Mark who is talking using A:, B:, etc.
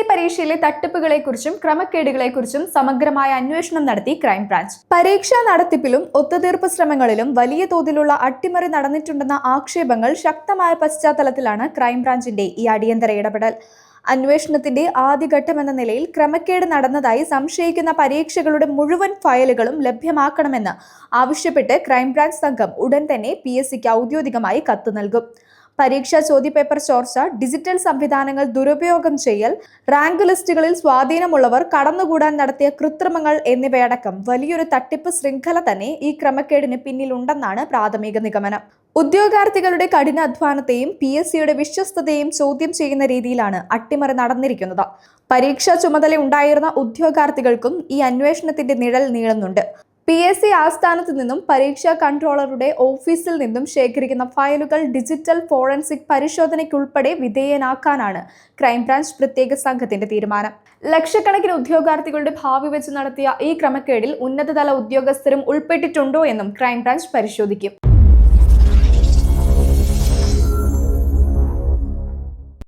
A: പരീക്ഷയിലെ തട്ടിപ്പുകളെക്കുറിച്ചും ക്രമക്കേടുകളെക്കുറിച്ചും സമഗ്രമായ അന്വേഷണം നടത്തി ക്രൈംബ്രാഞ്ച്. പരീക്ഷാ നടത്തിപ്പിലും ഒത്തുതീർപ്പ് ശ്രമങ്ങളിലും വലിയ തോതിലുള്ള അട്ടിമറി നടന്നിട്ടുണ്ടെന്ന ആക്ഷേപങ്ങൾ ശക്തമായ പശ്ചാത്തലത്തിലാണ് ക്രൈംബ്രാഞ്ചിന്റെ ഈ അടിയന്തര ഇടപെടൽ. അന്വേഷണത്തിന്റെ ആദ്യഘട്ടമെന്ന നിലയിൽ ക്രമക്കേട് നടന്നതായി സംശയിക്കുന്ന പരീക്ഷകളുടെ മുഴുവൻ ഫയലുകളും ലഭ്യമാക്കണമെന്ന് ആവശ്യപ്പെട്ട് ക്രൈംബ്രാഞ്ച് സംഘം ഉടൻ തന്നെ PSCക്ക് ഔദ്യോഗികമായി കത്ത് നൽകും. പരീക്ഷാ ചോദ്യപേപ്പർ ചോർച്ച, ഡിജിറ്റൽ സംവിധാനങ്ങൾ ദുരുപയോഗം ചെയ്യൽ, റാങ്ക് ലിസ്റ്റുകളിൽ സ്വാധീനമുള്ളവർ കടന്നുകൂടാൻ നടത്തിയ കൃത്രിമങ്ങൾ എന്നിവയടക്കം വലിയൊരു തട്ടിപ്പ് ശൃംഖല തന്നെ ഈ ക്രമക്കേടിന് പിന്നിലുണ്ടെന്നാണ് പ്രാഥമിക നിഗമനം. ഉദ്യോഗാർത്ഥികളുടെ കഠിനാധ്വാനത്തെയും PSCയുടെ വിശ്വസ്തതയും ചോദ്യം ചെയ്യുന്ന രീതിയിലാണ് അട്ടിമറി നടന്നിരിക്കുന്നത്. പരീക്ഷാ ചുമതല ഉണ്ടായിരുന്ന ഉദ്യോഗാർത്ഥികൾക്കും ഈ അന്വേഷണത്തിന്റെ നിഴൽ നീളുന്നുണ്ട്. PSC ആസ്ഥാനത്ത് നിന്നും പരീക്ഷാ കൺട്രോളറുടെ ഓഫീസിൽ നിന്നും ശേഖരിക്കുന്ന ഫയലുകൾ ഡിജിറ്റൽ ഫോറൻസിക് പരിശോധനയ്ക്കുൾപ്പെടെ വിധേയനാക്കാനാണ് ക്രൈംബ്രാഞ്ച് പ്രത്യേക സംഘത്തിന്റെ തീരുമാനം. ലക്ഷക്കണക്കിന് ഉദ്യോഗാർത്ഥികളുടെ ഭാവി വെച്ച് നടത്തിയ ഈ ക്രമക്കേടിൽ ഉന്നതതല ഉദ്യോഗസ്ഥരും ഉൾപ്പെട്ടിട്ടുണ്ടോ എന്നും ക്രൈംബ്രാഞ്ച് പരിശോധിക്കും.